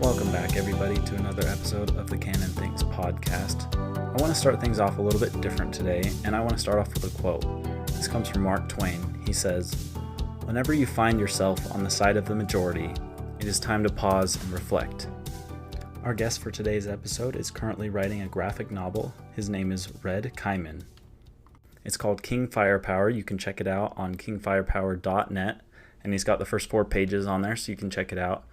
Welcome back, everybody, to another episode of the Canon Thinks podcast. I want to start things off a little bit different today, and I want to start off with a quote. This comes from Mark Twain. He says, "Whenever you find yourself on the side of the majority, it is time to pause and reflect." Our guest for today's episode is currently writing a graphic novel. His name is Red Kaiman. It's called King Firepower. You can check it out on kingfirepower.net, and he's got the first 4 pages on there, so you can check it out.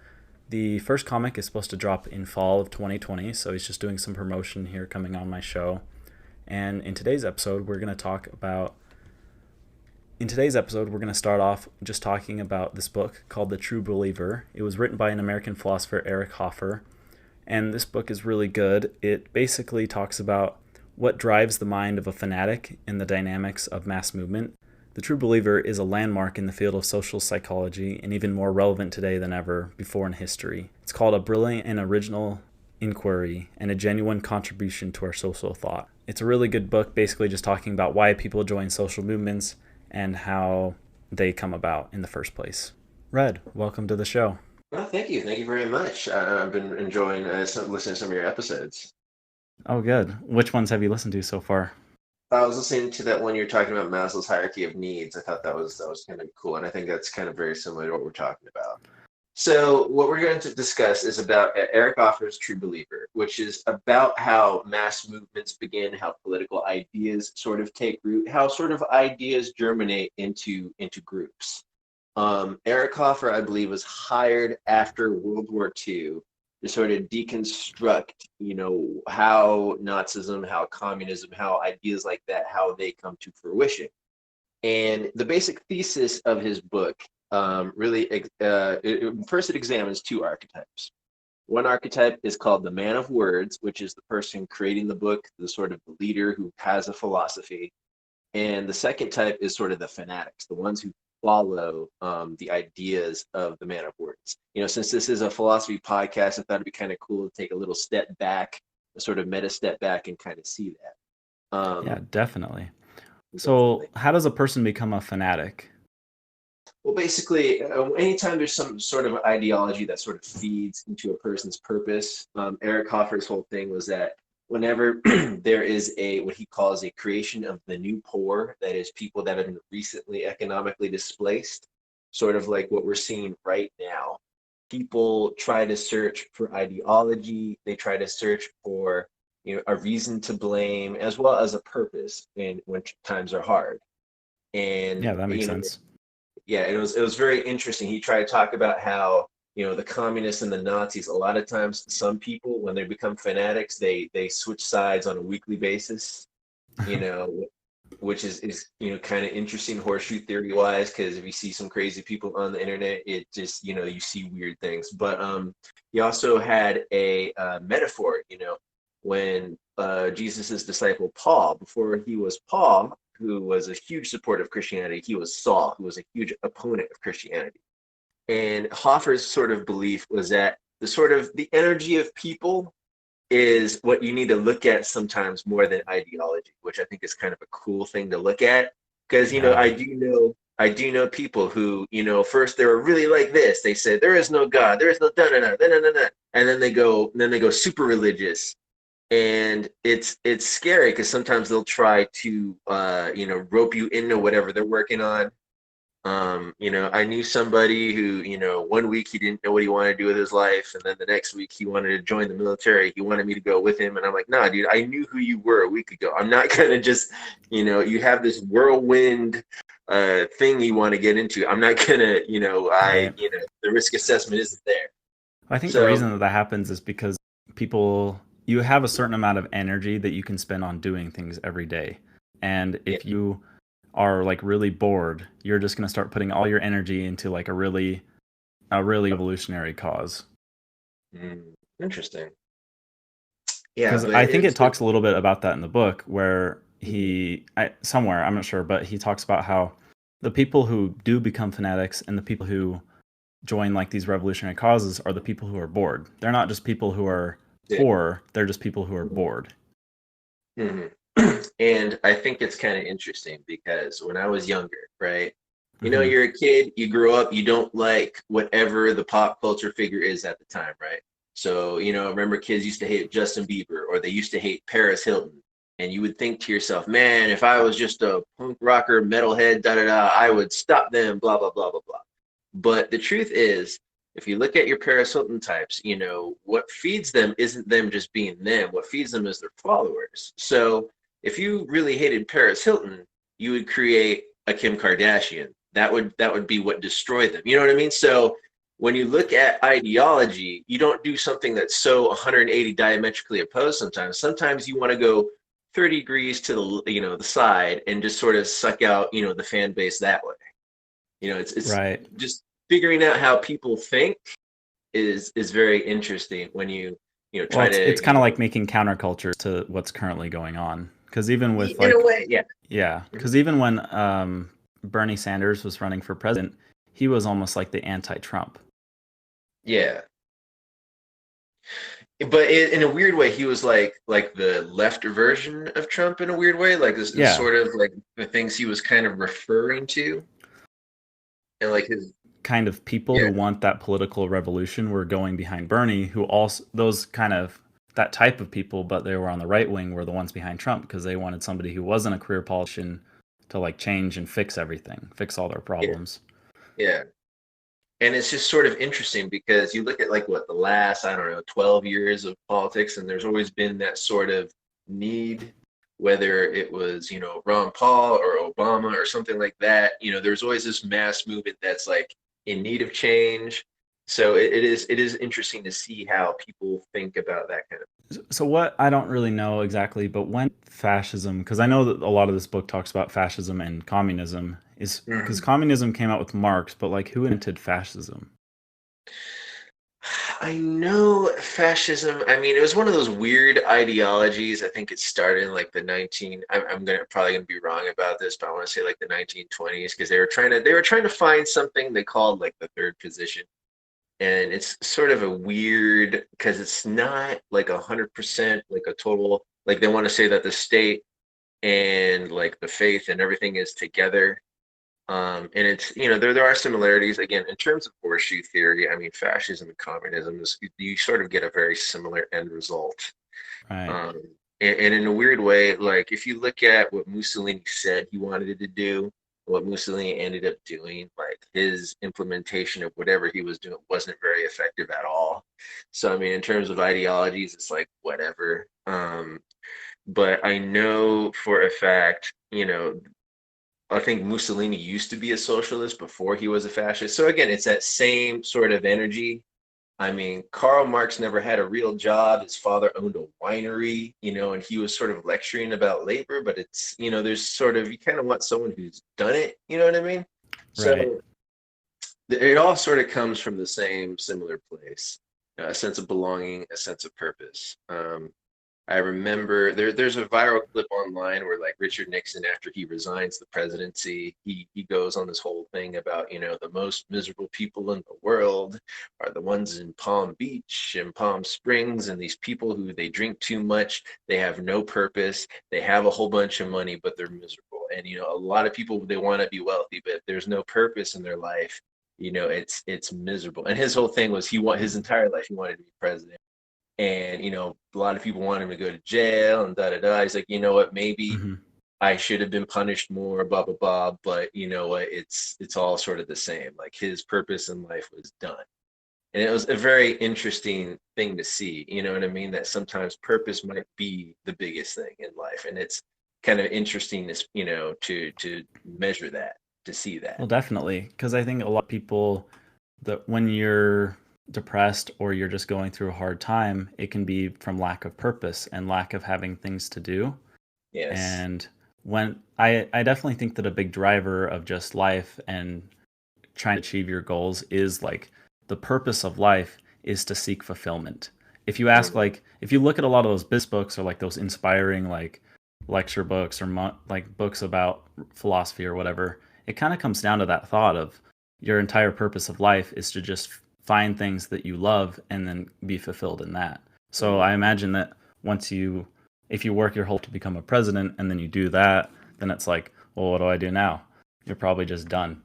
The first comic is supposed to drop in fall of 2020, so he's just doing some promotion here coming on my show. And in today's episode, we're going to start off just talking about this book called The True Believer. It was written by an American philosopher, Eric Hoffer, and this book is really good. It basically talks about what drives the mind of a fanatic and the dynamics of mass movement. The True Believer is a landmark in the field of social psychology and even more relevant today than ever before in history. It's called a brilliant and original inquiry and a genuine contribution to our social thought. It's a really good book, basically just talking about why people join social movements and how they come about in the first place. Red, welcome to the show. Well, thank you. Thank you very much. I've been enjoying listening to some of your episodes. Oh, good. Which ones have you listened to so far? I was listening to that one you're talking about, Maslow's hierarchy of needs. I thought that was kind of cool, and I think that's kind of very similar to what we're talking about. So what we're going to discuss is about Eric Hoffer's True Believer, which is about how mass movements begin, how political ideas sort of take root, how sort of ideas germinate into groups. Eric Hoffer, I believe, was hired after World War II to sort of deconstruct, how Nazism, how communism, how ideas like that, how they come to fruition. And the basic thesis of his book first it examines 2 archetypes. One archetype is called the man of words, which is the person creating the book, the sort of leader who has a philosophy. And the second type is sort of the fanatics, the ones who follow the ideas of the man of words. Since this is a philosophy podcast, I thought it'd be kind of cool to take a little step back, a sort of meta step back, and kind of see that. Yeah, definitely. So how does a person become a fanatic? Well, basically, anytime there's some sort of ideology that sort of feeds into a person's purpose, Eric Hoffer's whole thing was that whenever there is what he calls a creation of the new poor, that is people that have been recently economically displaced, sort of like what we're seeing right now, people try to search for ideology, they try to search for a reason to blame as well as a purpose when times are hard. And yeah, that makes sense. Yeah, it was very interesting. He tried to talk about how the communists and the Nazis, a lot of times some people, when they become fanatics, they switch sides on a weekly basis, which is kind of interesting horseshoe theory wise, because if you see some crazy people on the internet, it just, you see weird things. But he also had a metaphor, when Jesus's disciple Paul, before he was Paul, who was a huge supporter of Christianity, he was Saul, who was a huge opponent of Christianity. And Hoffer's sort of belief was that the energy of people is what you need to look at sometimes more than ideology, which I think is kind of a cool thing to look at. Because, I do know people who, first they were really like this. They said, there is no God, there is no da-da-da, da-da-da-da. And then they go super religious. And it's scary because sometimes they'll try to, rope you into whatever they're working on. I knew somebody who, 1 week he didn't know what he wanted to do with his life, and then the next week he wanted to join the military. He wanted me to go with him, and I'm like, nah, dude, I knew who you were a week ago. I'm not gonna just, you have this whirlwind thing you want to get into. I'm not gonna, the risk assessment isn't there. I think the reason that happens is because you have a certain amount of energy that you can spend on doing things every day, and if you are like really bored, you're just going to start putting all your energy into like a really evolutionary cause. Interesting. Yeah, because I think it talks a little bit about that in the book, where somewhere, I'm not sure, but he talks about how the people who do become fanatics and the people who join like these revolutionary causes are the people who are bored. They're not just people who are poor, they're just people who are bored. Mm-hmm. And I think it's kind of interesting because when I was younger, right, Mm-hmm. you're a kid, you grow up, you don't like whatever the pop culture figure is at the time, right? So, remember kids used to hate Justin Bieber or they used to hate Paris Hilton. And you would think to yourself, man, if I was just a punk rocker, metalhead, da da da, I would stop them, blah, blah, blah, blah, blah. But the truth is, if you look at your Paris Hilton types, what feeds them isn't them just being them. What feeds them is their followers. So if you really hated Paris Hilton, you would create a Kim Kardashian. That would be what destroyed them. You know what I mean? So when you look at ideology, you don't do something that's so 180 diametrically opposed sometimes. Sometimes you want to go 30 degrees to the side and just sort of suck out, the fan base that way. It's Right. just figuring out how people think is very interesting when you Well, try it's to kind of like making counterculture to what's currently going on. Because even with in a like, way, yeah. yeah, Mhm. because even when Bernie Sanders was running for president, he was almost like the anti-Trump. Yeah. But in a weird way, he was like the left version of Trump in a weird way. Like this is Yeah, sort of like the things he was kind of referring to, and like his kind of people yeah who want that political revolution were going behind Bernie, who also those kind of that type of people, but they were on the right wing, were the ones behind Trump because they wanted somebody who wasn't a career politician to like change and fix everything, fix all their yeah problems. yeah. And it's just sort of interesting because you look at like what the last, I don't know, 12 years of politics, and there's always been that sort of need, whether it was, Ron Paul or Obama or something like that, there's always this mass movement that's like in need of change. So it is interesting to see how people think about that kind of. So what I don't really know exactly, but when fascism, because I know that a lot of this book talks about fascism and communism, is because Mhm. communism came out with Marx, but like who invented fascism? I know fascism. I mean, it was one of those weird ideologies. I think it started in like the 19. I'm gonna probably gonna be wrong about this, but I want to say like the 1920s because they were trying to find something they called like the third position, and it's sort of a weird because it's not like 100% like a total like they want to say that the state and like the faith and everything is together, and it's there are similarities again in terms of horseshoe theory. I mean, fascism and communism is you sort of get a very similar end result. Right. Um, and in a weird way, like if you look at what Mussolini said he wanted to do, what Mussolini ended up doing, like his implementation of whatever he was doing wasn't very effective at all. So I mean, in terms of ideologies, it's like whatever. But I know for a fact, I think Mussolini used to be a socialist before he was a fascist. So again, it's that same sort of energy. I mean, Karl Marx never had a real job. His father owned a winery, and he was sort of lecturing about labor, but it's, there's sort of, you kind of want someone who's done it, you know what I mean? Right. So it all sort of comes from the same similar place, a sense of belonging, a sense of purpose. I remember there's a viral clip online where like Richard Nixon, after he resigns the presidency, he goes on this whole thing about, the most miserable people in the world are the ones in Palm Beach and Palm Springs, and these people who they drink too much, they have no purpose, they have a whole bunch of money, but they're miserable. And a lot of people they want to be wealthy, but if there's no purpose in their life, it's miserable. And his whole thing was his entire life he wanted to be president, and a lot of people want him to go to jail and da da da. He's like, you know what, maybe Hmm. I should have been punished more, blah blah blah, but you know what, it's all sort of the same. Like his purpose in life was done, and it was a very interesting thing to see, you know what I mean, that sometimes purpose might be the biggest thing in life, and it's kind of interesting to to measure that, to see that. Well, definitely, because I think a lot of people that when you're depressed or you're just going through a hard time, it can be from lack of purpose and lack of having things to do. Yes. And when I definitely think that a big driver of just life and trying to achieve your goals is like the purpose of life is to seek fulfillment. If you ask, Mhm. like, if you look at a lot of those business books or like those inspiring like lecture books or like books about philosophy or whatever, it kind of comes down to that thought of your entire purpose of life is to just find things that you love and then be fulfilled in that. So I Mhm. imagine that once you, if you work your whole to become a president and then you do that, then it's like, well, what do I do now? You're probably just done.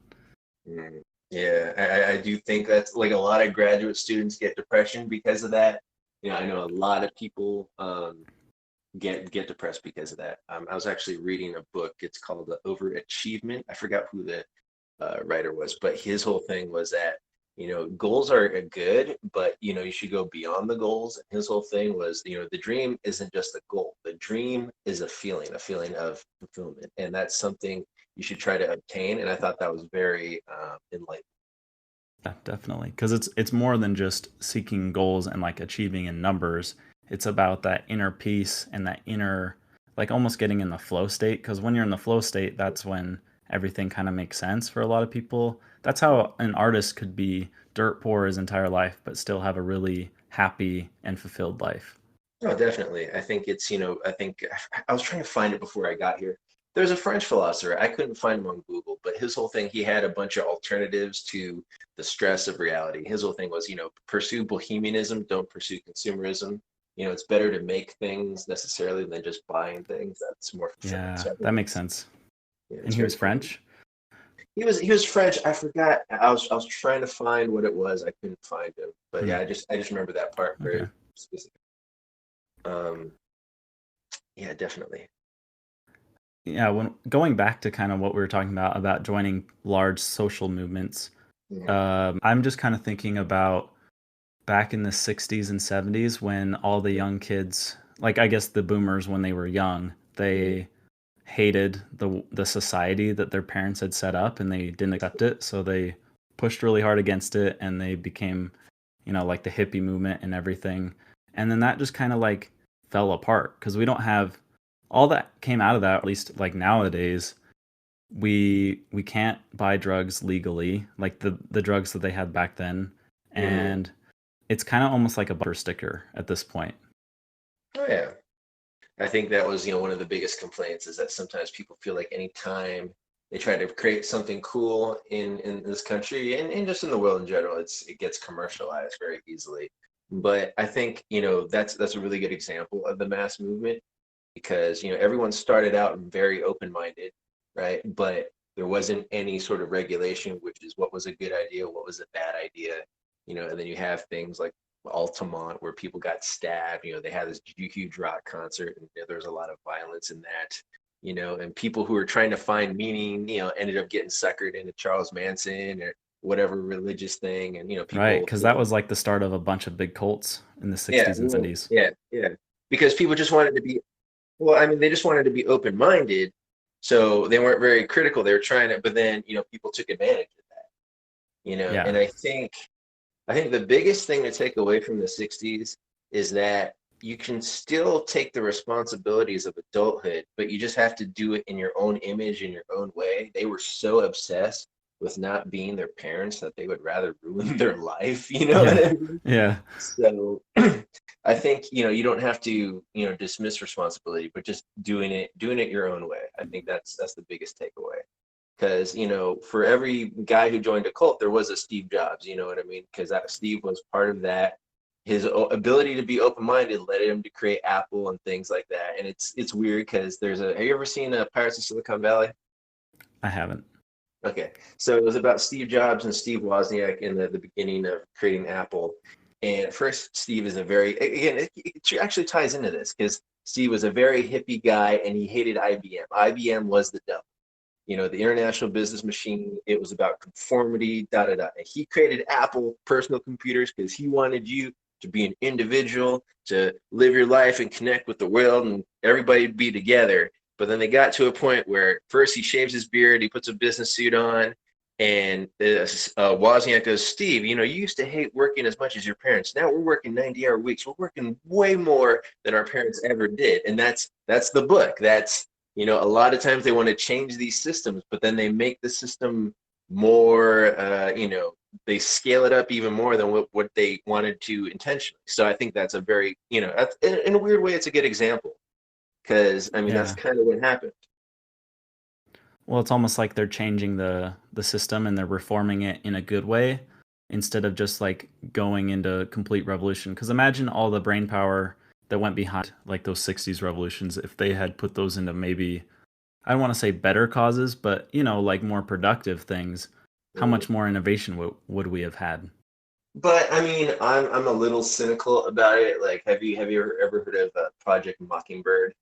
Mhm. Yeah, I do think that's like a lot of graduate students get depression because of that. I know a lot of people get depressed because of that. I was actually reading a book. It's called The Overachievement. I forgot who the writer was, but his whole thing was that goals are good, but you should go beyond the goals. And his whole thing was the dream isn't just a goal. The dream is a feeling of fulfillment, and that's something you should try to obtain. And I thought that was very enlightening. Yeah, definitely. Because it's more than just seeking goals and like achieving in numbers. It's about that inner peace and that inner, like almost getting in the flow state. Because when you're in the flow state, that's when everything kind of makes sense for a lot of people. That's how an artist could be dirt poor his entire life, but still have a really happy and fulfilled life. No, definitely. I think I think I was trying to find it before I got here. There's a French philosopher. I couldn't find him on Google, but his whole thing, he had a bunch of alternatives to the stress of reality. His whole thing was, pursue bohemianism, don't pursue consumerism. It's better to make things necessarily than just buying things. That's more fulfilling. Yeah, So I think that makes sense. yeah, And it's he very was cool. French. He was French. I forgot. I was trying to find what it was. I couldn't find him. But Hmm. yeah, I just remember that part very Okay. specific. Um, yeah, definitely. Yeah, when going back to kind of what we were talking about joining large social movements, Mhm. I'm just kind of thinking about back in the 60s and 70s when all the young kids, like I guess the boomers when they were young, Mhm. they hated the society that their parents had set up and they didn't accept it, so they pushed really hard against it and they became, like the hippie movement and everything. And then that just kind of like fell apart because we don't have all that came out of that, at least like nowadays we can't buy drugs legally, like the drugs that they had back then, Mhm. and it's kind of almost like a bumper sticker at this point. Oh yeah. I think that was, one of the biggest complaints is that sometimes people feel like anytime they try to create something cool in this country and just in the world in general, it gets commercialized very easily. But I think, that's a really good example of the mass movement because, everyone started out very open-minded, right? But there wasn't any sort of regulation, which is what was a good idea, what was a bad idea, and then you have things like Altamont where people got stabbed. They had this huge rock concert, and there was a lot of violence in that. And people who were trying to find meaning, ended up getting suckered into Charles Manson or whatever religious thing, and Right, people, because that was like the start of a bunch of big cults in the yeah, 60s and 70s. yeah, yeah, because people just wanted to be, well, I mean, they just wanted to be open-minded, so they weren't very critical. They were trying to, but then people took advantage of that. And Yeah. I think the biggest thing to take away from the 60s is that you can still take the responsibilities of adulthood, but you just have to do it in your own image, in your own way. They were so obsessed with not being their parents that they would rather ruin their life, you know what Yeah. I mean? Yeah. So I think, you don't have to, dismiss responsibility, but just doing it your own way. I think that's the biggest takeaway. Because, for every guy who joined a cult, there was a Steve Jobs, you know what I mean? Because that Steve was part of that. His ability to be open-minded led him to create Apple and things like that. And it's weird because have you ever seen Pirates of Silicon Valley? I haven't. Okay, so it was about Steve Jobs and Steve Wozniak in the beginning of creating Apple. And at first, Steve is again, it actually ties into this because Steve was a very hippie guy and he hated IBM. IBM was the devil, the international business machine. It was about conformity, da da da. And he created Apple personal computers because he wanted you to be an individual, to live your life and connect with the world and everybody be together. But then they got to a point where first he shaves his beard, he puts a business suit on, and Wozniak goes, Steve, you used to hate working as much as your parents. Now we're working 90-hour weeks. We're working way more than our parents ever did. And that's the book. That's a lot of times they want to change these systems, but then they make the system more, they scale it up even more than what they wanted to intentionally. So I think that's a very, that's, in a weird way, it's a good example because I mean that's Yeah. kind of what happened. Well, it's almost like they're changing the system and they're reforming it in a good way instead of just like going into complete revolution. Because imagine all the brain power that went behind like those 60s revolutions if they had put those into maybe, I don't want to say better causes, but like more productive things. how much more innovation would we have had? But I mean, I'm a little cynical about it. Like, have you ever heard of Project Mockingbird?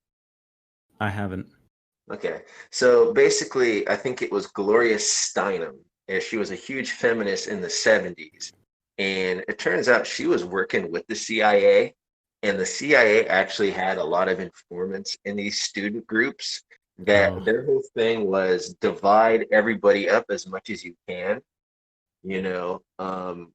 I haven't. Okay, so basically, I think it was Gloria Steinem. And she was a huge feminist in the 70s. And it turns out she was working with the CIA, and the CIA actually had a lot of informants in these student groups that Oh. their whole thing was divide everybody up as much as you can.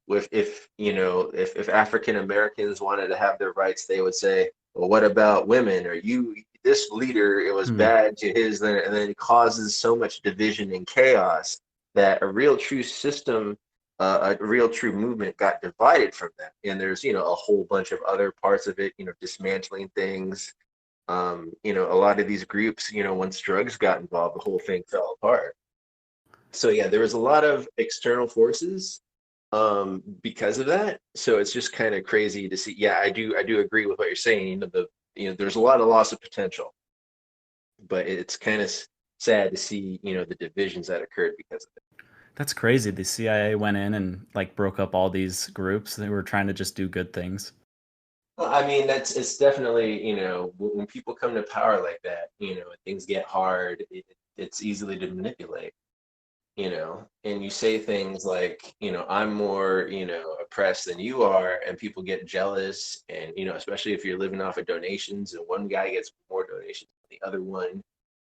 With if if African Americans wanted to have their rights, they would say, well, what about women? Or you, this leader, it was Hmm. bad to his, and then it causes so much division and chaos that a real true system, a real true movement got divided from that. And there's a whole bunch of other parts of it, dismantling things. A lot of these groups, once drugs got involved, the whole thing fell apart. So yeah, there was a lot of external forces because of that. So it's just kind of crazy to see. Yeah, I do agree with what you're saying. There's a lot of loss of potential, but it's kind of sad to see the divisions that occurred because of it. That's crazy. The CIA went in and like broke up all these groups. They were trying to just do good things. Well, I mean, it's definitely, when people come to power like that, and things get hard, it's easily to manipulate. And you say things like, I'm more, oppressed than you are, and people get jealous. And, especially if you're living off of donations and one guy gets more donations than the other one,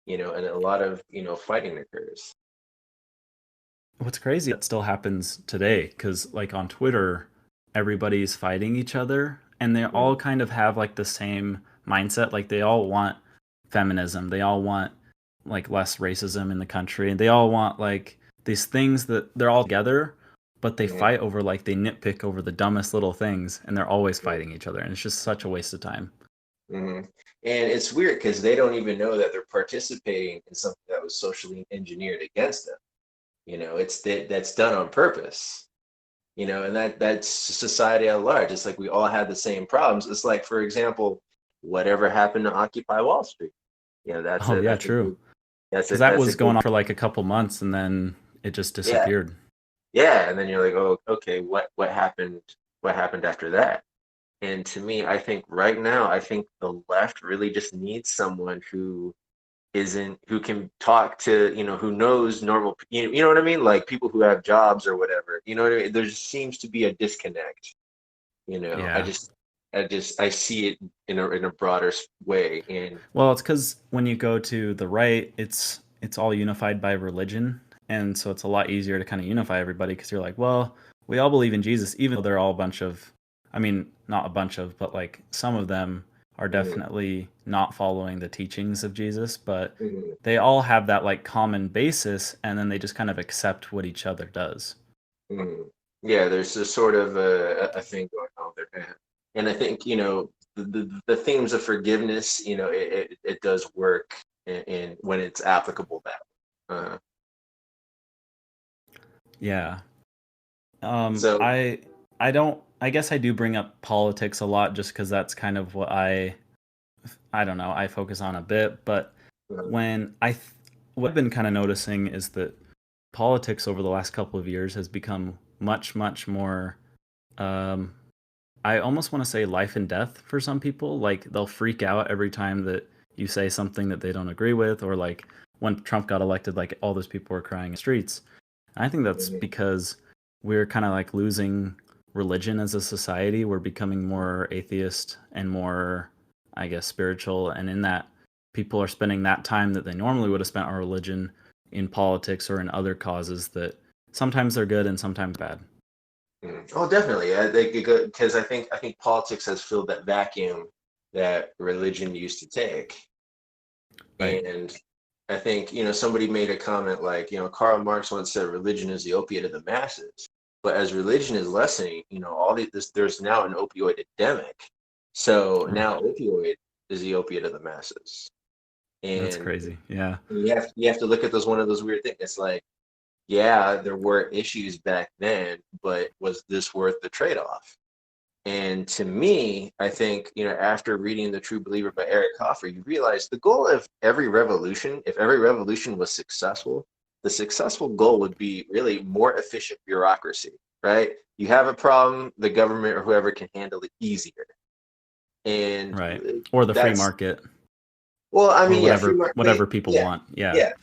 and a lot of, fighting occurs. What's crazy, it still happens today because, like, on Twitter, everybody's fighting each other and they all Mhm. kind of have like the same mindset. Like, they all want feminism, they all want like less racism in the country, and they all want like these things that they're all together, but they Mhm. fight over like they nitpick over the dumbest little things and they're always Mhm. fighting each other. And it's just such a waste of time. Mhm. And it's weird because they don't even know that they're participating in something that was socially engineered against them. That's done on purpose. And that's society at large. It's like we all had the same problems. It's like, for example, whatever happened to Occupy Wall Street? That's Oh, a yeah, that's a true. good that's a Because that that's a was going good on for like a couple months and then it just yeah. disappeared. Yeah. And then you're like, oh, okay, what happened? What happened after that? And to me, I think right now, I think the left really just needs someone who can talk to, who knows normal, you know what I mean? Like people who have jobs or whatever, you know what I mean? There just seems to be a disconnect. I Yeah. just, I see it in a broader way. And Well, it's because when you go to the right, it's all unified by religion, and so it's a lot easier to kind of unify everybody because you're like, well, we all believe in Jesus, even though they're all a bunch of, I mean, not a bunch of, but like some of them are mm, definitely not following the teachings of Jesus, but mm, they all have that like common basis, and then they just kind of accept what each other does. mm. Yeah, there's a sort of a thing going on there. And I think, the themes of forgiveness, it does work in when it's applicable that way. Yeah. So, I don't. I guess I do bring up politics a lot just because that's kind of what I don't know, I focus on a bit, but uh, when I th- what I've been kind of noticing is that politics over the last couple of years has become much more um I almost want to say life and death for some people. Like, they'll freak out every time that you say something that they don't agree with, or like when Trump got elected, like all those people were crying in the streets. I think that's mhm, because we're kind of like losing religion as a society. We're becoming more atheist and more, I guess, spiritual. And in that, people are spending that time that they normally would have spent on religion in politics or in other causes that sometimes they're good and sometimes bad. Oh, definitely. I think because I think politics has filled that vacuum that religion used to take. Right. And I think, somebody made a comment like, Karl Marx once said religion is the opiate of the masses. But as religion is lessening, there's now an opioid epidemic. So Oh, now opioid is the opiate of the masses. that's And crazy. Yeah. you have to look at those one of those weird things. It's like, yeah, there were issues back then, but was this worth the trade-off? And to me, I think, after reading The True Believer by Eric Hoffer, you realize the goal of every revolution, if every revolution was successful, the successful goal would be really more efficient bureaucracy, right? You have a problem, the government or whoever can handle it easier. And Right. Or the free that's, market, well, I or mean, yeah, free market, whatever people yeah, want. Yeah. yeah.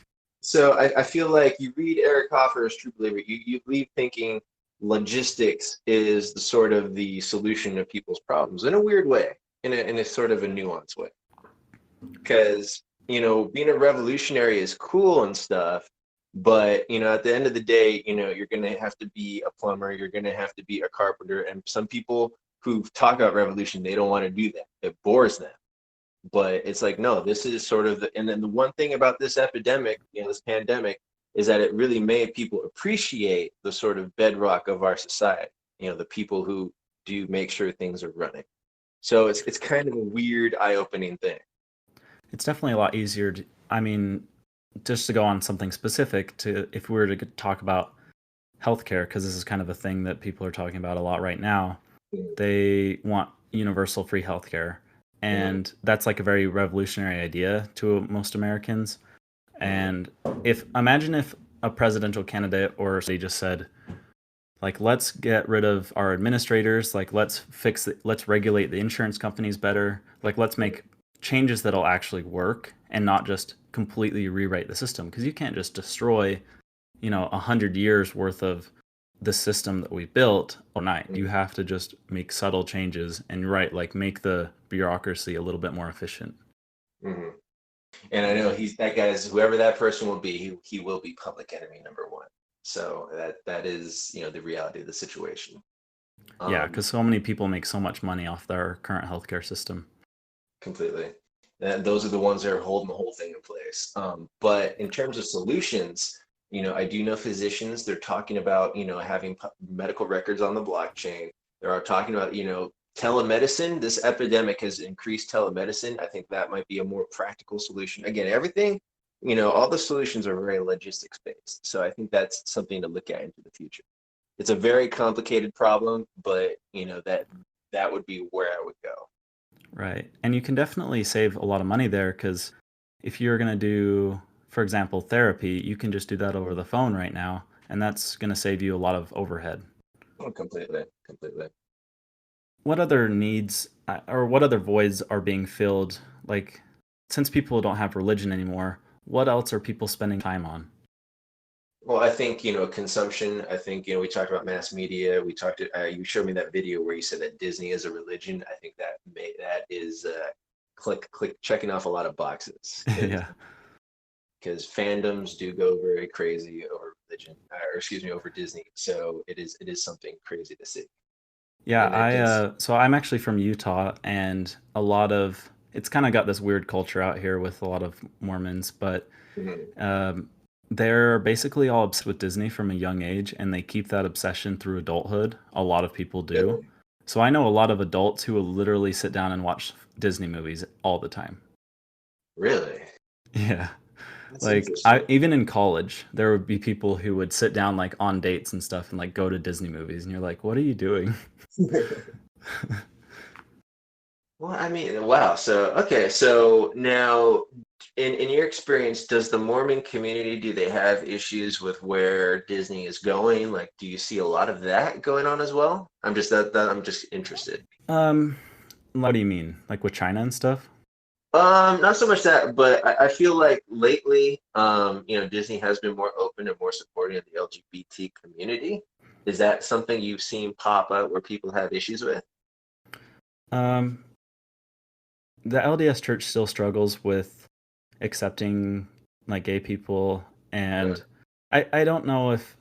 So I feel like you read Eric Hoffer as True Believer, you leave thinking logistics is the sort of the solution to people's problems in a weird way, in a sort of a nuanced way. Because, being a revolutionary is cool and stuff, but, at the end of the day, you're going to have to be a plumber, you're going to have to be a carpenter. And some people who talk about revolution, they don't want to do that. It bores them. But it's like, no, this is sort of and then the one thing about this epidemic, this pandemic, is that it really made people appreciate the sort of bedrock of our society, the people who do make sure things are running. So it's kind of a weird, eye-opening thing. It's definitely a lot easier to, I mean, just to go on something specific, to if we were to talk about healthcare, because this is kind of a thing that people are talking about a lot right now. They want universal free healthcare, and that's like a very revolutionary idea to most Americans. And imagine if a presidential candidate or somebody just said, like, let's get rid of our administrators, like let's let's regulate the insurance companies better, like let's make changes that'll actually work and not just completely rewrite the system, because you can't just destroy 100 years worth of the system that we built overnight. You have to just make subtle changes and like make the bureaucracy a little bit more efficient. Mm-hmm. And I know that guy is, whoever that person will be, he will be public enemy number one. So that is, the reality of the situation. Yeah, because so many people make so much money off their current healthcare system. Completely. And those are the ones that are holding the whole thing in place. But in terms of solutions, I do know physicians, they're talking about, having medical records on the blockchain. They're talking about, telemedicine. This epidemic has increased telemedicine. I think that might be a more practical solution. Again, everything, all the solutions are very logistics based. So I think that's something to look at into the future. It's a very complicated problem, but, that would be where I would go. Right. And you can definitely save a lot of money there, because if you're going to do, for example, therapy, you can just do that over the phone right now, and that's going to save you a lot of overhead. Oh, completely. What other needs or what other voids are being filled? Like, since people don't have religion anymore, what else are people spending time on? Well, I think, consumption. I think, we talked about mass media. You showed me that video where you said that Disney is a religion. I think that is click checking off a lot of boxes. Yeah. Because fandoms do go very crazy over religion, or excuse me, over Disney. So it is something crazy to see. Yeah, so I'm actually from Utah, and it's kind of got this weird culture out here with a lot of Mormons, but they're basically all obsessed with Disney from a young age, and they keep that obsession through adulthood. A lot of people do. Really? So I know a lot of adults who will literally sit down and watch Disney movies all the time. Really? Yeah. That's Like, interesting. even in college, there would be people who would sit down like on dates and stuff and like go to Disney movies, and you're like, what are you doing? Well, I mean, wow. So, okay. So now, in your experience, does the Mormon community, do they have issues with where Disney is going? Like, do you see a lot of that going on as well? I'm just interested. What do you mean? Like with China and stuff? Not so much that, but I feel like lately, Disney has been more open and more supporting of the LGBT community. Is that something you've seen pop up where people have issues with? Um, the LDS Church still struggles with accepting like gay people, and I don't know if,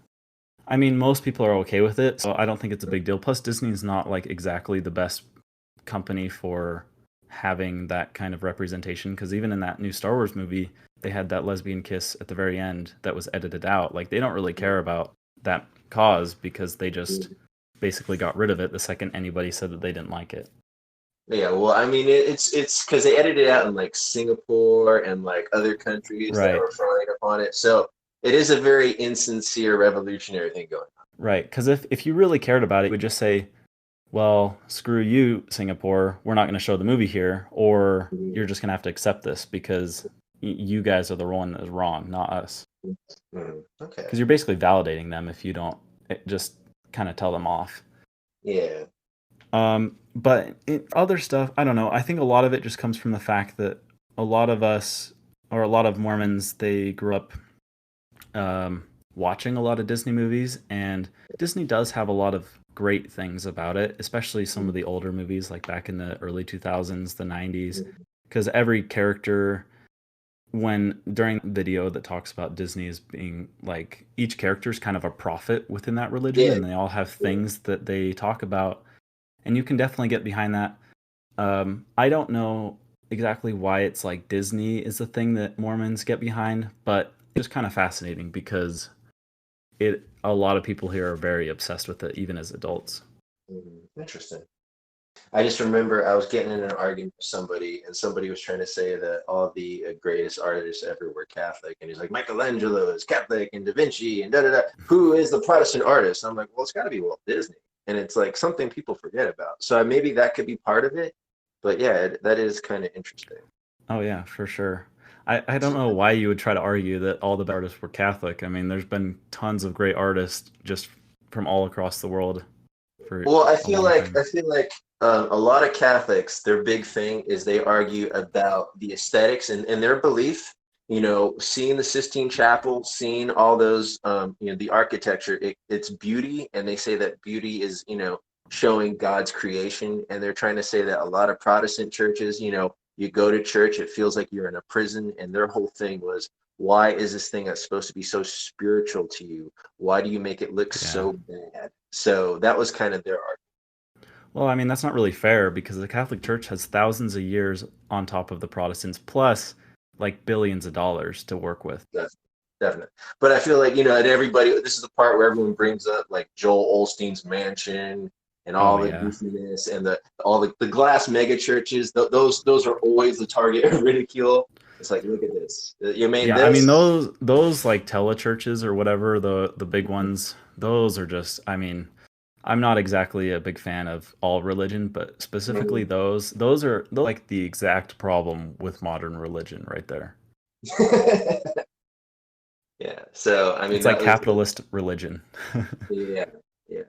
I mean, most people are okay with it, so I don't think it's a big deal. Plus, Disney's not like exactly the best company for having that kind of representation, because even in that new Star Wars movie, they had that lesbian kiss at the very end that was edited out. Like, they don't really care about that cause, because they just basically got rid of it the second anybody said that they didn't like it. Yeah, well, I mean, it's because they edited it out in like Singapore and like other countries that Right. were frowned upon it. So it is a very insincere revolutionary thing going on. Right, because if you really cared about it, you would just say, well, screw you, Singapore, we're not going to show the movie here, or you're just going to have to accept this because you guys are the one that is wrong, not us. Okay. because you're basically validating them if you don't just kind of tell them off. Yeah. But other stuff, I don't know. I think a lot of it just comes from the fact that a lot of us, or a lot of Mormons, they grew up watching a lot of Disney movies, and Disney does have a lot of great things about it, especially some of the older movies, like back in the early 2000s, the 90s, because every character, when during the video that talks about Disney as being like each character is kind of a prophet within that religion, Yeah. and they all have things that they talk about, and you can definitely get behind that. I don't know exactly why it's like Disney is the thing that Mormons get behind, but it's kind of fascinating because a lot of people here are very obsessed with it, even as adults. Interesting. I just remember I was getting in an argument with somebody, and somebody was trying to say that all the greatest artists ever were Catholic, and he's like, Michelangelo is Catholic, and Da Vinci, and da da da. Who is the Protestant artist? I'm like, well, it's got to be Walt Disney, and it's like something people forget about. So maybe that could be part of it, but yeah, that is kind of interesting. Oh yeah, for sure. I don't know why you would try to argue that all the artists were Catholic. I mean, there's been tons of great artists just from all across the world for Well, a long I time. feel like a lot of Catholics, their big thing is they argue about the aesthetics and their belief. Seeing the Sistine Chapel, seeing all those, the architecture, it's beauty, and they say that beauty is, showing God's creation. And they're trying to say that a lot of Protestant churches, you go to church, it feels like you're in a prison, and their whole thing was, why is this thing that's supposed to be so spiritual to you? Why do you make it look Yeah. so bad? So that was kind of their argument. Well, I mean, that's not really fair because the Catholic Church has thousands of years on top of the Protestants, plus like billions of dollars to work with. Definitely, definitely. But I feel like, and everybody, this is the part where everyone brings up like Joel Osteen's mansion and Oh all the yeah. goofiness and all the glass mega churches. Those are always the target of ridicule. It's like, look at this. You made Yeah, I mean this. those like telechurches or whatever, the big ones, those are just, I mean, I'm not exactly a big fan of all religion, but specifically Mhm. those are like the exact problem with modern religion right there. Yeah. So I mean It's like that was capitalist religion. yeah, yeah.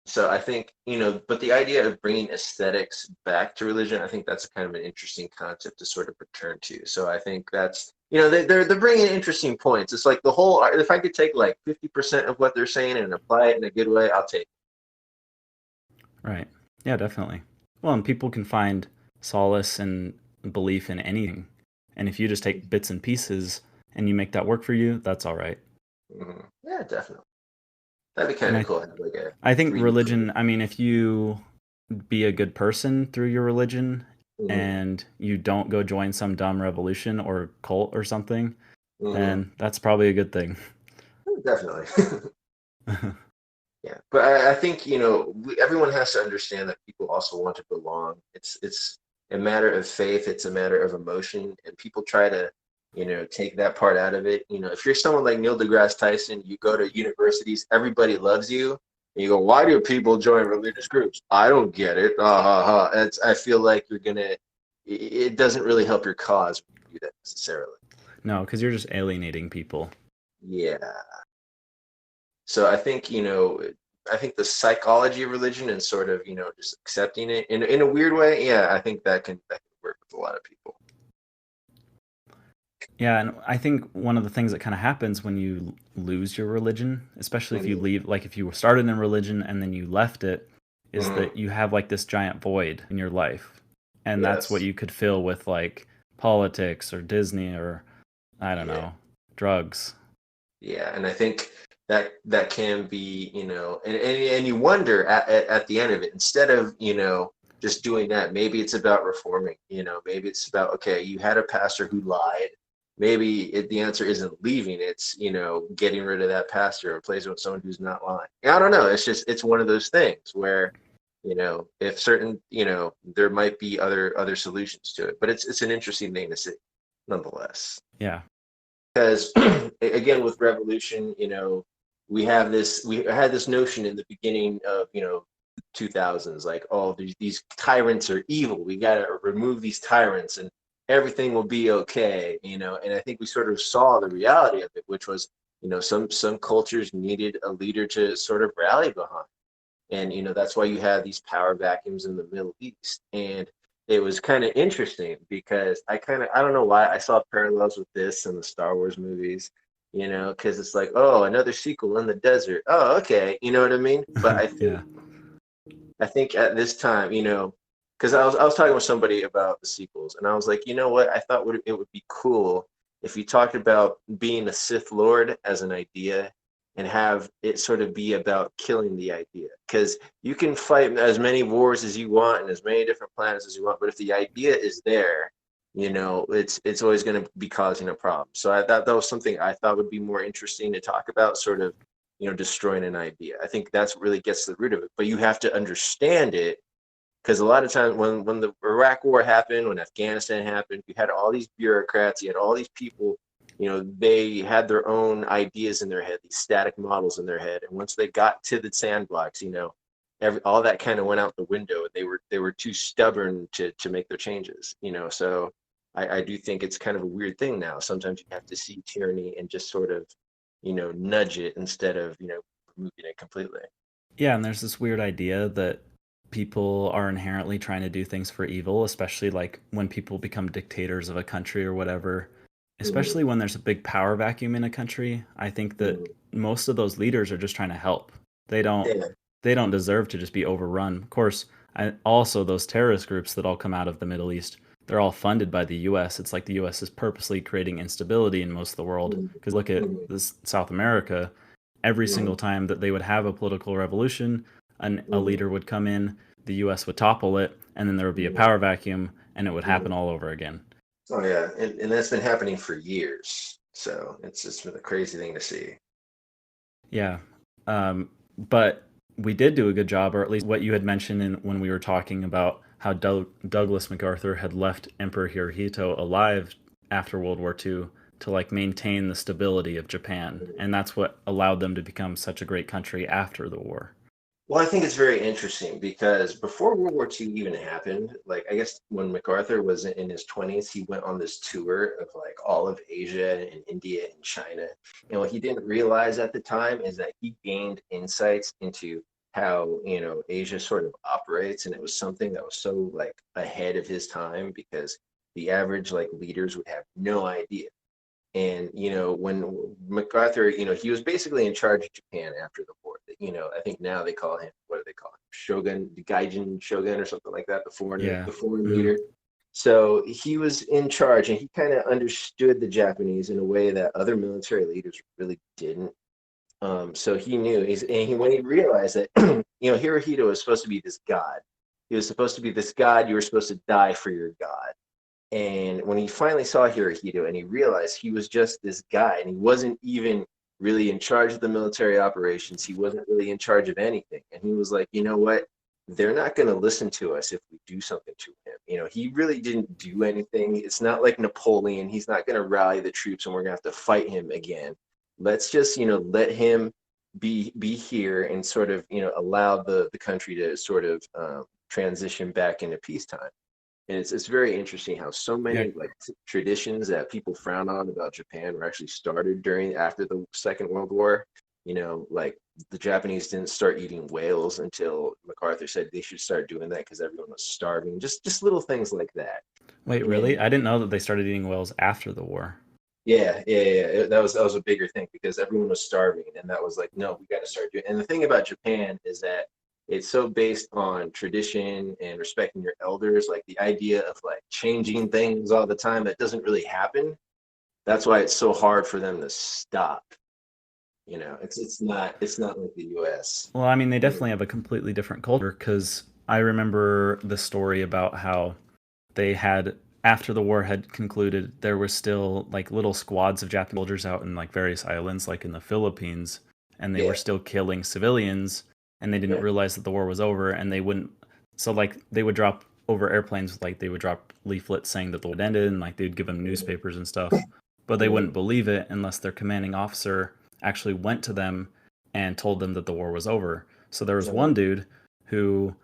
So I think, but the idea of bringing aesthetics back to religion, I think that's kind of an interesting concept to sort of return to. So I think that's, they're bringing interesting points. It's like the whole, if I could take like 50% of what they're saying and apply it in a good way, I'll take Right. Yeah, definitely. Well, and people can find solace and belief in anything. And if you just it. take bits and pieces and you make that work for you, that's all right. Yeah, definitely. That'd be And kind of cool. Have like a I think 3D religion, printed. I mean, if you be a good person through your religion Mhm, and you don't go join some dumb revolution or cult or something, mhm. then that's probably a good thing. Definitely. Yeah, but I think everyone has to understand that people also want to belong. It's a matter of faith. It's a matter of emotion, and people try to take that part out of it. If you're someone like Neil deGrasse Tyson, you go to universities, everybody loves you, and you go, why do people join religious groups? I don't get it. Ha ha. I feel like you're gonna. It doesn't really help your cause when you do that necessarily. No, because you're just alienating people. Yeah. So I think the psychology of religion and sort of, just accepting it in a weird way, yeah, I think that can work with a lot of people. Yeah, and I think one of the things that kind of happens when you lose your religion, especially if you Mhm, leave, like if you started in religion and then you left it, is mhm. that you have like this giant void in your life. And that's what Yes. you could fill with like politics or Disney or I don't Yeah. know, drugs. Yeah. And I think that can be, and you wonder at the end of it, instead of, just doing that, maybe it's about reforming, maybe it's about, okay, you had a pastor who lied. Maybe the answer isn't leaving, it's, getting rid of that pastor and replacing it with someone who's not lying. I don't know. It's one of those things where, if certain, there might be other solutions to it, but it's an interesting thing to see nonetheless. Yeah. Because again, with revolution, we had this notion in the beginning of 2000s, like, oh, these tyrants are evil, we got to remove these tyrants, and everything will be okay, and I think we sort of saw the reality of it, which was, some cultures needed a leader to sort of rally behind. And that's why you have these power vacuums in the Middle East. And it was kind of interesting because I don't know why I saw parallels with this in the Star Wars movies, because it's like, oh, another sequel in the desert. Oh, okay, you know what I mean? But Yeah. I think at this time, because I was talking with somebody about the sequels, and I was like, you know what? I thought it would be cool if you talked about being a Sith Lord as an idea, and have it sort of be about killing the idea. Because you can fight as many wars as you want and as many different planets as you want, but if the idea is there, it's always going to be causing a problem. So I thought that was something I thought would be more interesting to talk about, sort of, destroying an idea. I think that's what really gets to the root of it. But you have to understand it, because a lot of times when the Iraq War happened, when Afghanistan happened, you had all these bureaucrats, you had all these people, they had their own ideas in their head, these static models in their head. And once they got to the sandbox, all that kind of went out the window. They were too stubborn to make their changes, So I do think it's kind of a weird thing now. Sometimes you have to see tyranny and just sort of, nudge it instead of, removing it completely. Yeah, and there's this weird idea that people are inherently trying to do things for evil, especially like when people become dictators of a country or whatever. Mhm. Especially when there's a big power vacuum in a country, I think that Mhm. most of those leaders are just trying to help. They don't Yeah. they don't deserve to just be overrun. Of course, also those terrorist groups that all come out of the Middle East, they're all funded by the US. It's like the US is purposely creating instability in most of the world. Mhm. Because look at Mhm. this South America, every single Mhm. time that they would have a political revolution, a Mhm. leader would come in, the US would topple it, and then there would be a Mhm. power vacuum and it would happen Mhm. all over again. Oh yeah, and that's been happening for years. So it's just been a crazy thing to see. Yeah. But we did do a good job, or at least what you had mentioned when we were talking about how Douglas MacArthur had left Emperor Hirohito alive after World War II to like maintain the stability of Japan. And that's what allowed them to become such a great country after the war. Well, I think it's very interesting because before World War II even happened, like I guess when MacArthur was in his 20s, he went on this tour of like all of Asia and India and China. And what he didn't realize at the time is that he gained insights into how, Asia sort of operates. And it was something that was so like ahead of his time, because the average like leaders would have no idea. And when MacArthur, he was basically in charge of Japan after the war. I think now they call him, what do they call him? Shogun, the Gaijin Shogun or something like that, Yeah. the foreign Hmm. leader. So he was in charge, and he kind of understood the Japanese in a way that other military leaders really didn't. So he knew, when he realized that, Hirohito was supposed to be this god. He was supposed to be this god. You were supposed to die for your god. And when he finally saw Hirohito and he realized he was just this guy and he wasn't even really in charge of the military operations, he wasn't really in charge of anything. And he was like, you know what? They're not going to listen to us if we do something to him. He really didn't do anything. It's not like Napoleon. He's not going to rally the troops and we're going to have to fight him again. Let's just, let him be here and sort of, allow the country to sort of transition back into peacetime. And it's very interesting how so Yeah. many like traditions that people frown on about Japan were actually started after the Second World War. Like the Japanese didn't start eating whales until MacArthur said they should start doing that because everyone was starving. Just little things like that. Wait, really? And I didn't know that they started eating whales after the war. yeah. That was a bigger thing because everyone was starving, and that was like, no, we got to start doing. And the thing about Japan is that it's so based on tradition and respecting your elders. Like the idea of like changing things all the time, that doesn't really happen. That's why it's so hard for them to stop. It's not like the U.S. Well, I mean, they definitely have a completely different culture because I remember the story about how they had, after the war had concluded, there were still like little squads of Japanese soldiers out in like various islands, like in the Philippines, and they were Yeah, still killing civilians, and they didn't yeah, realize that the war was over, and they wouldn't. So like they would drop over airplanes, like they would drop leaflets saying that the war had ended, and like they'd give them mhm, newspapers and stuff, but they mhm, wouldn't believe it unless their commanding officer actually went to them and told them that the war was over. So there was one mhm, dude who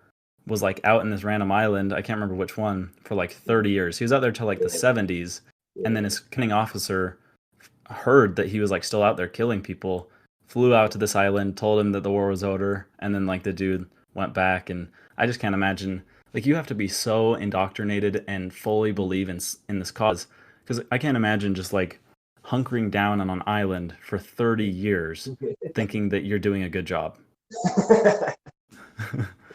was like out in this random island. I can't remember which one for like 30 years. He was out there till like the Yeah, 70s, and then yeah. his commanding officer heard that he was like still out there killing people, flew out to this island, told him that the war was over, and then like the dude went back. And I just can't imagine, like, you have to be so indoctrinated and fully believe in this cause, because I can't imagine just like hunkering down on an island for 30 years thinking that you're doing a good job.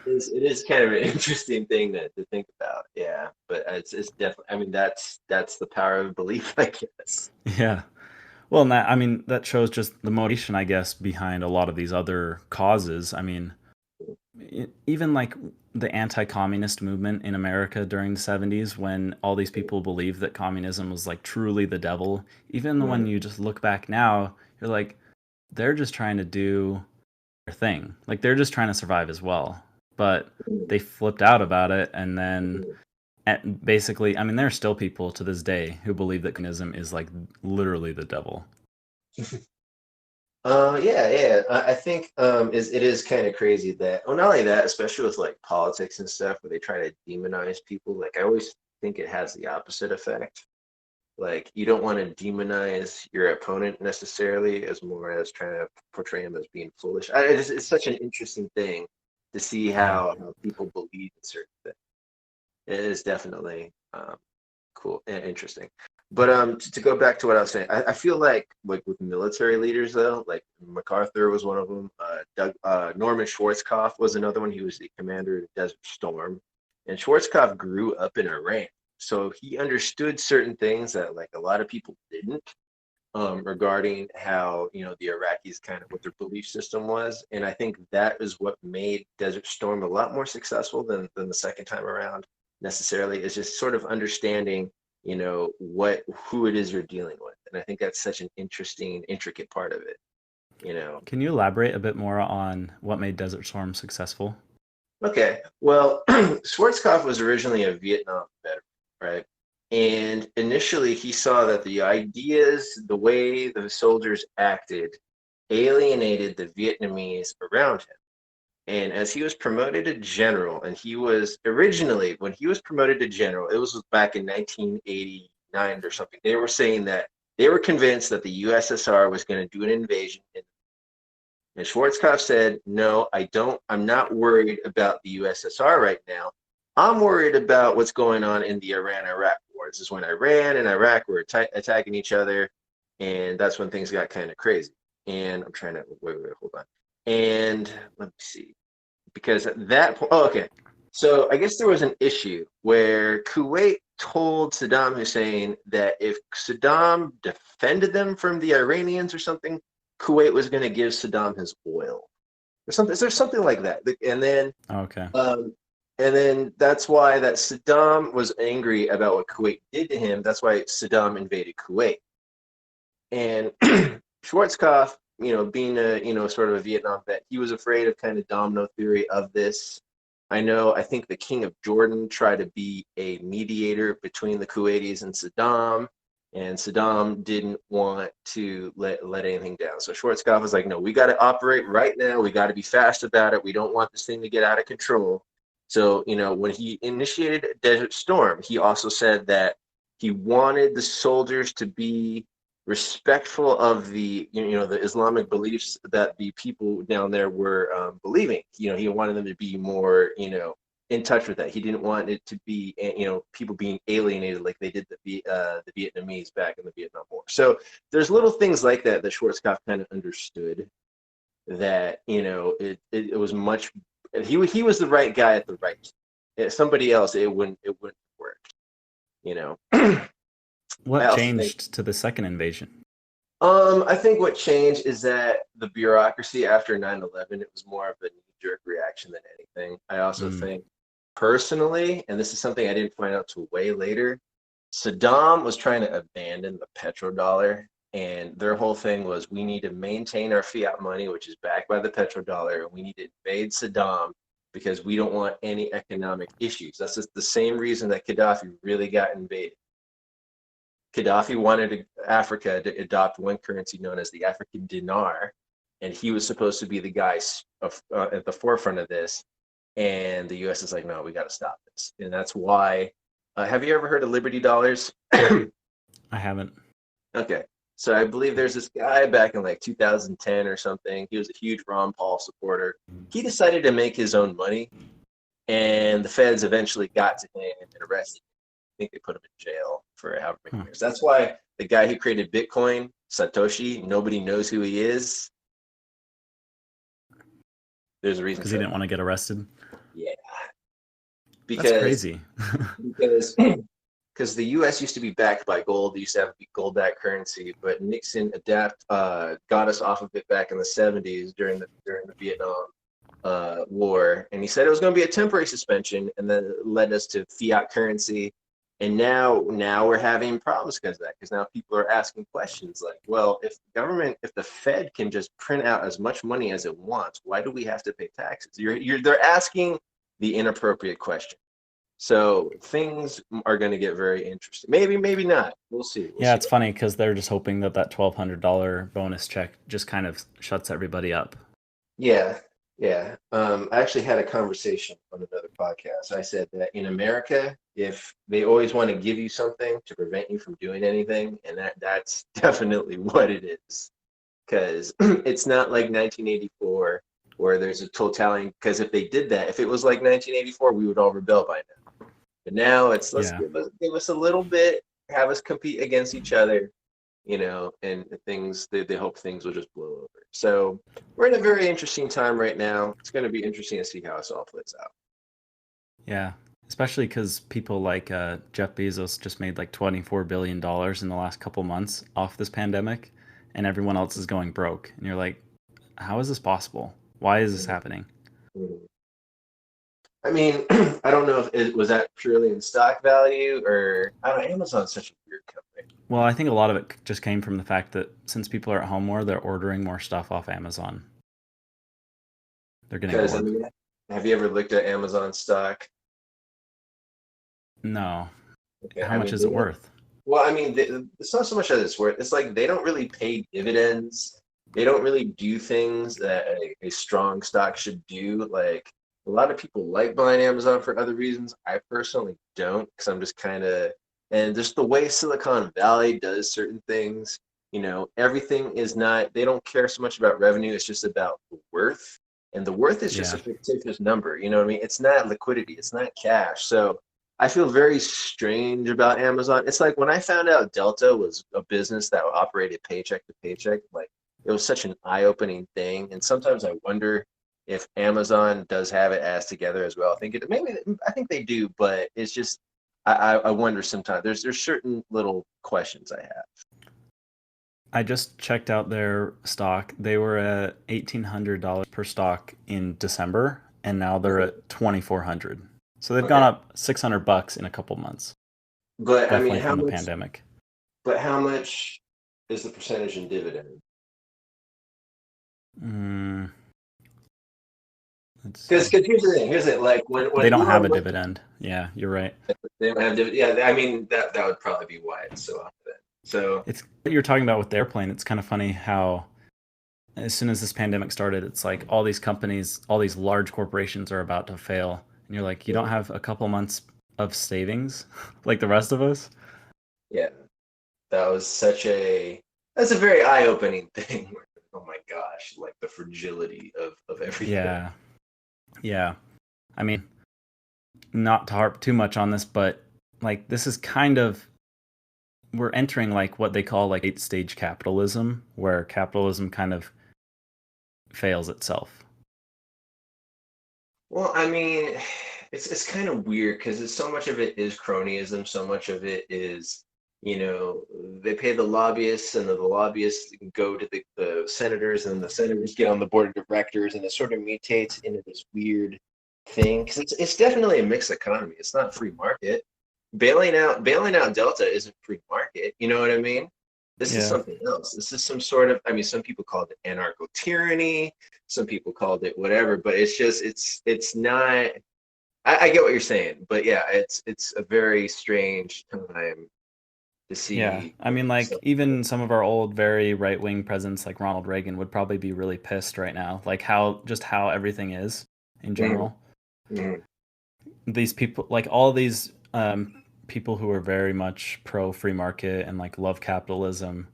It is kind of an interesting thing to think about. Yeah, but it's definitely. I mean, that's the power of belief, I guess. Yeah. Well, and that, I mean, that shows just the motivation, I guess, behind a lot of these other causes. I mean, even like the anti-communist movement in America during the 70s, when all these people believed that communism was like truly the devil, even when Right. you just look back now, you're like, they're just trying to do their thing. Like they're just trying to survive as well. But they flipped out about it, and then basically, I mean, there are still people to this day who believe that communism is like literally the devil. Yeah, yeah. I think it is kind of crazy that, well, not only that, especially with like politics and stuff, where they try to demonize people. Like I always think it has the opposite effect. Like you don't want to demonize your opponent necessarily, as more as trying to portray him as being foolish. It's such an interesting thing to see Yeah. how people believe in certain things. It is definitely cool and interesting. But to go back to what I was saying, I feel like with military leaders though, like MacArthur was one of them. Norman Schwarzkopf was another one. He was the commander of Desert Storm, and Schwarzkopf grew up in Iran, so he understood certain things that like a lot of people didn't, regarding how the Iraqis kind of what their belief system was, and I think that is what made Desert Storm a lot more successful than the second time around. Necessarily, is just sort of understanding what who it is you're dealing with, and I think that's such an interesting, intricate part of it. You know. Can you elaborate a bit more on what made Desert Storm successful? Okay, well, Schwarzkopf was originally a Vietnam veteran, right? And initially, he saw that the ideas, the way the soldiers acted, alienated the Vietnamese around him. And as he was promoted to general, and he was originally, when he was promoted to general, it was back in 1989 or something. They were saying that they were convinced that the USSR was going to do an invasion. And Schwarzkopf said, "No, I don't. I'm not worried about the USSR right now. I'm worried about what's going on in the Iran-Iraq war. This is when Iran and Iraq were attacking each other, and that's when things got kind of crazy." And I'm trying to wait, hold on. And let me see, because at that point, oh, okay. So I guess there was an issue where Kuwait told Saddam Hussein that if Saddam defended them from the Iranians or something, Kuwait was going to give Saddam his oil or something. There's something like that, Okay. um, and then that's why that Saddam was angry about what Kuwait did to him. That's why Saddam invaded Kuwait. And Schwarzkopf, being a sort of a Vietnam vet, he was afraid of kind of domino theory of this. I think the King of Jordan tried to be a mediator between the Kuwaitis and Saddam didn't want to let anything down. So Schwarzkopf was like, no, we got to operate right now. We got to be fast about it. We don't want this thing to get out of control. So, when he initiated Desert Storm, he also said that he wanted the soldiers to be respectful of the Islamic beliefs that the people down there were believing. He wanted them to be more in touch with that. He didn't want it to be people being alienated like they did the Vietnamese back in the Vietnam War. So there's little things like that that Schwarzkopf kind of understood, that it was much. He was the right guy at the right time. If somebody else, it wouldn't work. You know. I What also think changed to the second invasion? I think what changed is that the bureaucracy after 9/11, it was more of a knee-jerk reaction than anything. I also Mm, think personally, and this is something I didn't find out till way later, Saddam was trying to abandon the petrodollar, and their whole thing was we need to maintain our fiat money, which is backed by the petrodollar, and we need to invade Saddam because we don't want any economic issues. That's just the same reason that Gaddafi really got invaded. Gaddafi wanted Africa to adopt one currency known as the African dinar, and he was supposed to be the guy at the forefront of this. And the U.S. is like, no, we got to stop this. And that's why. Have you ever heard of Liberty Dollars? I haven't. Okay. So I believe there's this guy back in like 2010 or something. He was a huge Ron Paul supporter. He decided to make his own money, and the feds eventually got to him and arrested him. I think they put him in jail for however many years. That's why the guy who created Bitcoin, Satoshi, nobody knows who he is. There's a reason because he didn't want to get arrested. Yeah, that's crazy. because the U.S. used to be backed by gold. They used to have gold-backed currency, but Nixon got us off of it back in the 70s during the Vietnam War, and he said it was going to be a temporary suspension, and then it led us to fiat currency. And now we're having problems because of that. Because now people are asking questions like, well, if the Fed can just print out as much money as it wants, why do we have to pay taxes? They're asking the inappropriate question. So things are going to get very interesting. Maybe not. We'll see. It's funny because they're just hoping that $1,200 bonus check just kind of shuts everybody up. Yeah. I actually had a conversation on another podcast. I said that in America, if they always want to give you something to prevent you from doing anything, and that's definitely what it is. Because it's not like 1984 where there's a totalitarian. Because if they did that, if it was like 1984, we would all rebel by now. But now it's give us a little bit, have us compete against each other, and things. They hope things will just blow over. So we're in a very interesting time right now. It's going to be interesting to see how this all plays out. Yeah, especially because people like Jeff Bezos just made like $24 billion in the last couple months off this pandemic, and everyone else is going broke. And you're like, how is this possible? Why is this happening? I mean, I don't know if it was that purely in stock value or I don't know. Amazon's such a weird company. Well, I think a lot of it just came from the fact that since people are at home more, they're ordering more stuff off Amazon. They're getting bored. I mean, have you ever looked at Amazon stock? No. Okay. How much is it worth? Well, I mean, it's not so much that it's worth. It's like they don't really pay dividends. They don't really do things that a strong stock should do. Like a lot of people like buying Amazon for other reasons. I personally don't, because I'm just kind of, and just the way Silicon Valley does certain things, everything is not, they don't care so much about revenue. It's just about the worth. And the worth is just a fictitious number. You know what I mean? It's not liquidity. It's not cash. So I feel very strange about Amazon. It's like when I found out Delta was a business that operated paycheck to paycheck, like it was such an eye-opening thing. And sometimes I wonder if Amazon does have it as together as well. I think they do, but it's just I wonder sometimes. There's certain little questions I have. I just checked out their stock. They were at $1,800 per stock in December, and now they're at $2,400. So they've gone up $600 in a couple months. But definitely I mean, from the pandemic. But how much is the percentage in dividend? Because here's the thing. Like when they don't have a dividend. Yeah, you're right. They don't have dividend. Yeah, I mean that would probably be why it's so up then. So it's what you're talking about with the airplane. It's kind of funny how as soon as this pandemic started, it's like all these companies, all these large corporations are about to fail. And you're like, you don't have a couple months of savings like the rest of us? Yeah. That's a very eye-opening thing. Oh my gosh, like the fragility of everything. Yeah. I mean, not to harp too much on this, but like this is kind of, we're entering like what they call like 8-stage capitalism, where capitalism kind of fails itself. Well, I mean, it's kind of weird because so much of it is cronyism. So much of it is, they pay the lobbyists, and the lobbyists go to the senators, and the senators get on the board of directors, and it sort of mutates into this weird thing. Because it's definitely a mixed economy. It's not free market. Bailing out Delta isn't free market. You know what I mean? This is something else. This is some sort of, I mean, some people called it anarcho-tyranny. Some people called it whatever, but it's not, I get what you're saying, but yeah, it's a very strange time to see. Yeah, I mean, like even some of our old, very right-wing presidents like Ronald Reagan would probably be really pissed right now, like how everything is in general. Mhm. These people, like all these people who are very much pro free market and like love capitalism,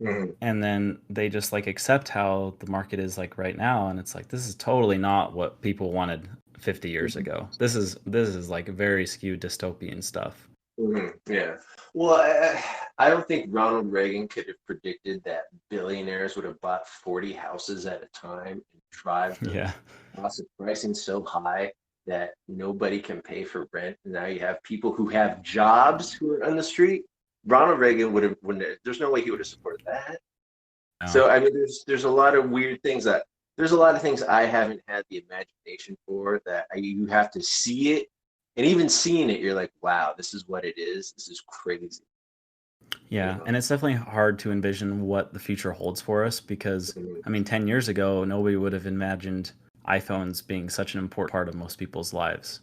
Mhm. and then they just like accept how the market is like right now, and it's like this is totally not what people wanted 50 years Mhm. ago. This is like very skewed dystopian stuff. Yeah. Well, I don't think Ronald Reagan could have predicted that billionaires would have bought 40 houses at a time and drive Yeah. those costs of pricing so high that nobody can pay for rent. And now you have people who have jobs who are on the street. Ronald Reagan would have, wouldn't have, there's no way he would have supported that. No. So I mean, there's a lot of weird things that there's a lot of things I haven't had the imagination for that you have to see it, and even seeing it, you're like, wow, this is what it is. This is crazy, you Yeah, know. and it's definitely hard to envision what the future holds for us because, Mhm. I mean, 10 years ago, nobody would have imagined iPhones being such an important part of most people's lives.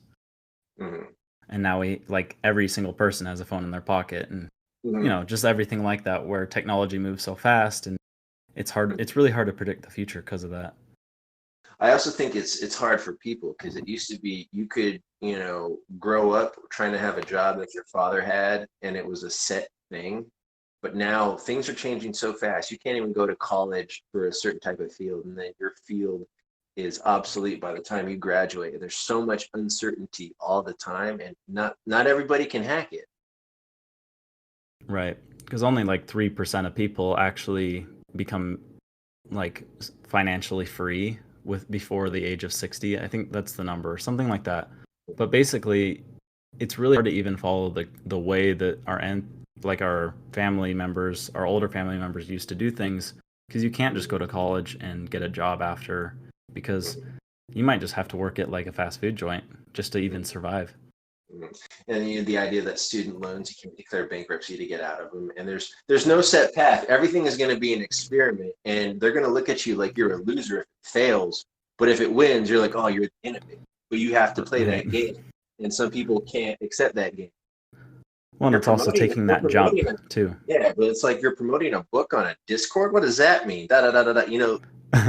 Mhm. And now like every single person has a phone in their pocket and, Mhm. just everything like that where technology moves so fast and it's really hard to predict the future because of that. I also think it's hard for people because it used to be you could grow up trying to have a job that your father had, and it was a set thing. But now things are changing so fast. You can't even go to college for a certain type of field, and then your field is obsolete by the time you graduate. And there's so much uncertainty all the time, and not everybody can hack it. Right. Because only like 3% of people actually become like financially free with before the age of 60. I think that's the number, something like that. But basically, it's really hard to even follow the way that like our family members, our older family members used to do things because you can't just go to college and get a job after because you might just have to work at like a fast food joint just to even survive. Mhm. And the idea that student loans, you can't declare bankruptcy to get out of them, and there's no set path. Everything is going to be an experiment, and they're going to look at you like you're a loser if it fails. But if it wins, you're like, oh, you're the innovator. But you have to play Right. that game, and some people can't accept that game. Well, and You're it's also promoting, taking you're that jump promoting a too. yeah, but it's like you're promoting a book on a Discord. What does that mean? Da da da da da.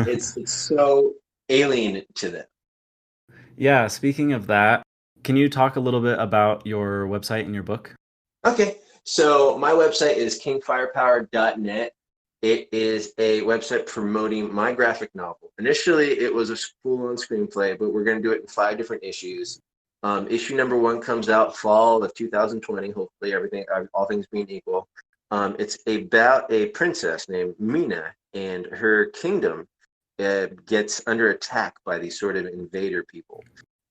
It's so alien to them. Yeah, speaking of that, can you talk a little bit about your website and your book? Okay, so my website is kingfirepower.net. It is a website promoting my graphic novel. Initially, it was a full-on screenplay, but we're going to do it in 5 different issues. Issue number 1 comes out fall of 2020. Hopefully, all things being equal. It's about a princess named Mina, and her kingdom gets under attack by these sort of invader people.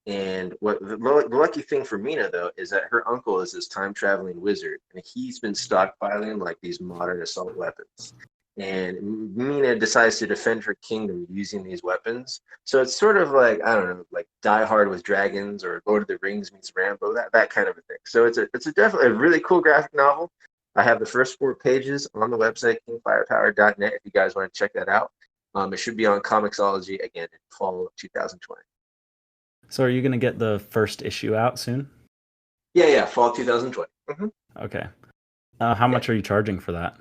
And what the lucky thing for Mina though is that her uncle is this time traveling wizard, and he's been stockpiling like these modern assault weapons. And Mina decides to defend her kingdom using these weapons. So it's sort of like I don't know, like Die Hard with dragons or Lord of the Rings meets Rambo, that kind of a thing. So it's a definitely a really cool graphic novel. I have the first 4 pages on the website kingfirepower.net if you guys want to check that out. It should be on Comixology again in fall of 2020. So are you going to get the first issue out soon? Yeah, fall 2020. Okay. How Yeah. much are you charging for that?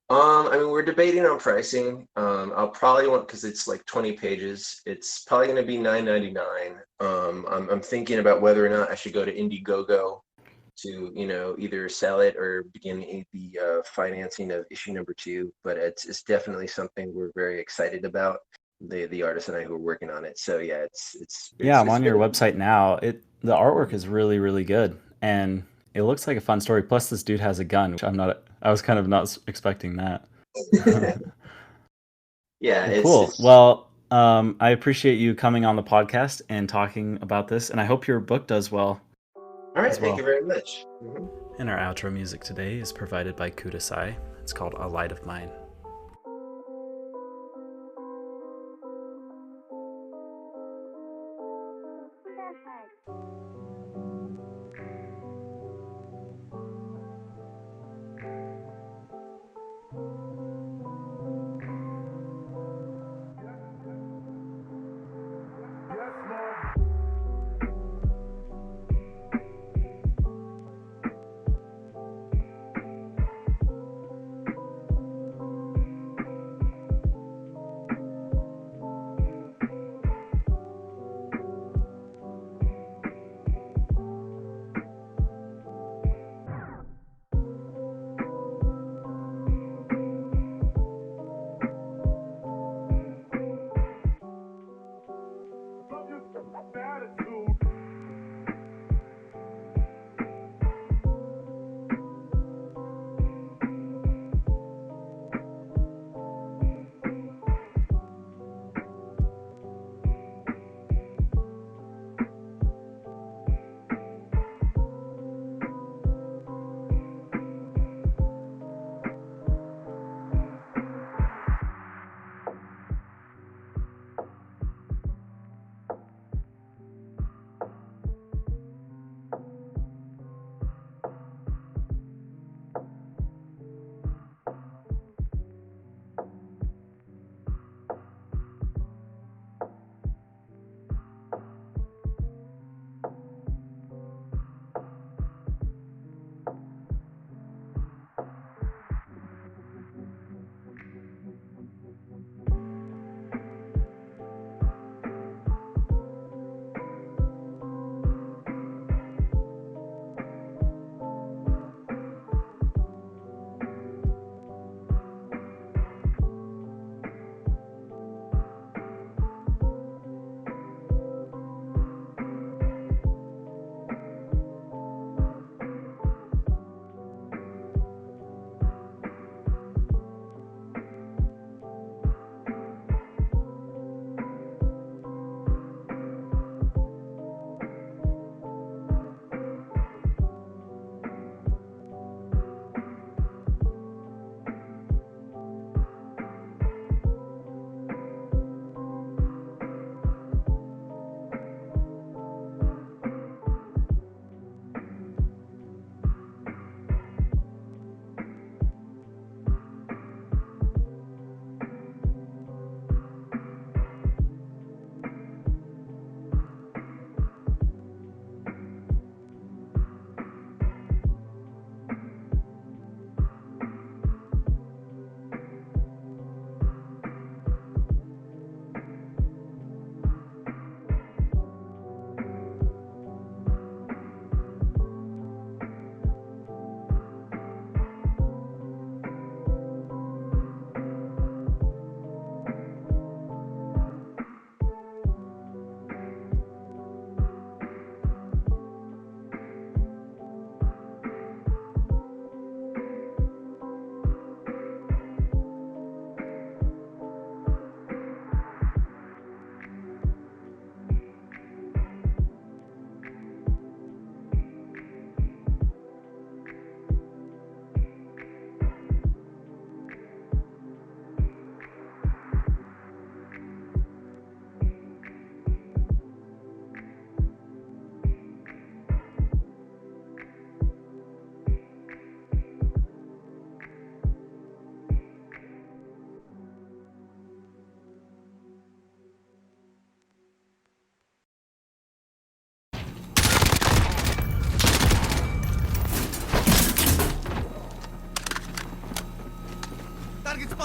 I mean, we're debating on pricing. I'll probably want because it's like 20 pages. It's probably going to be 9.99. I'm thinking about whether or not I should go to Indiegogo to, either sell it or begin the financing of issue number 2. But it's definitely something we're very excited about. The artist and I who are working on it. So yeah, Yeah, I'm it's on your gonna website now. The artwork is really, really good, and it looks like a fun story. Plus, this dude has a gun, which I was kind of not expecting that. yeah, Well, it's cool. it's Well, I appreciate you coming on the podcast and talking about this, and I hope your book does well all right. as Thank you well. very much. And our outro music today is provided by Kudasai. It's called A Light of Mine.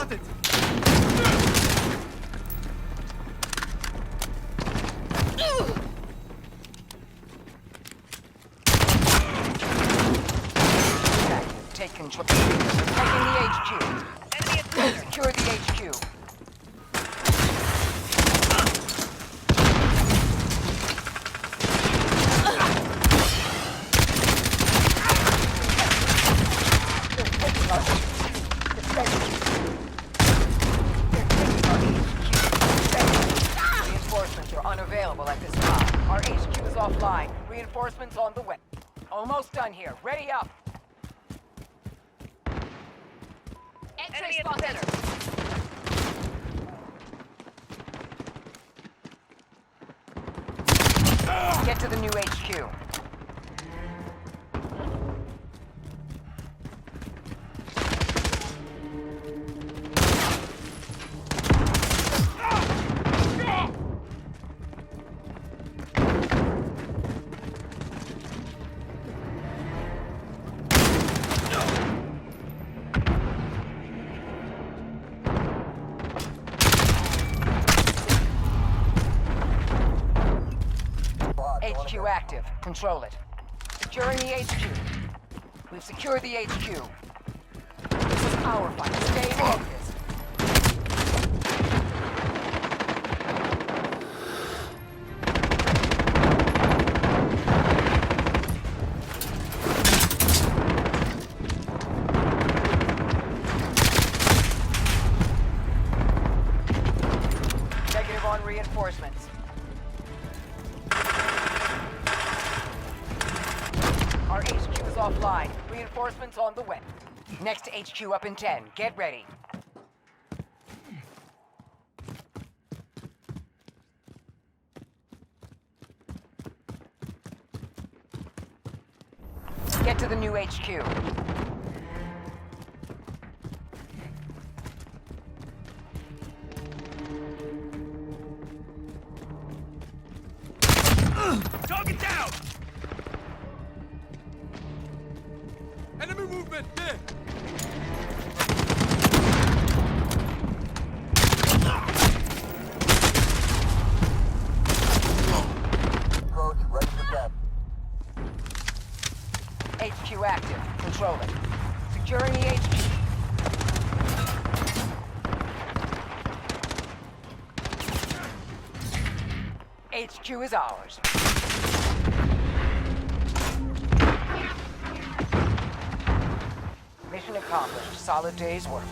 Spotted! Take control. We're taking the HQ. Enemy at the center. Secure the HQ. They're taking our HQ. Reinforcements are unavailable at this time. Our HQ is offline. Reinforcements on the way. Almost done here. Ready up. Enemy at the center. Get to the new HQ. HQ active. Control it. Securing the HQ. We've secured the HQ. This is our fight. Stay focused. Negative on reinforcements. Our HQ is offline. Reinforcements on the way. Next HQ up in 10. Get ready. Get to the new HQ. Target down! Enemy movement! There! Approach, ready for death. HQ active. Control it. Securing the HQ. HQ is ours. Mission accomplished. Solid day's work.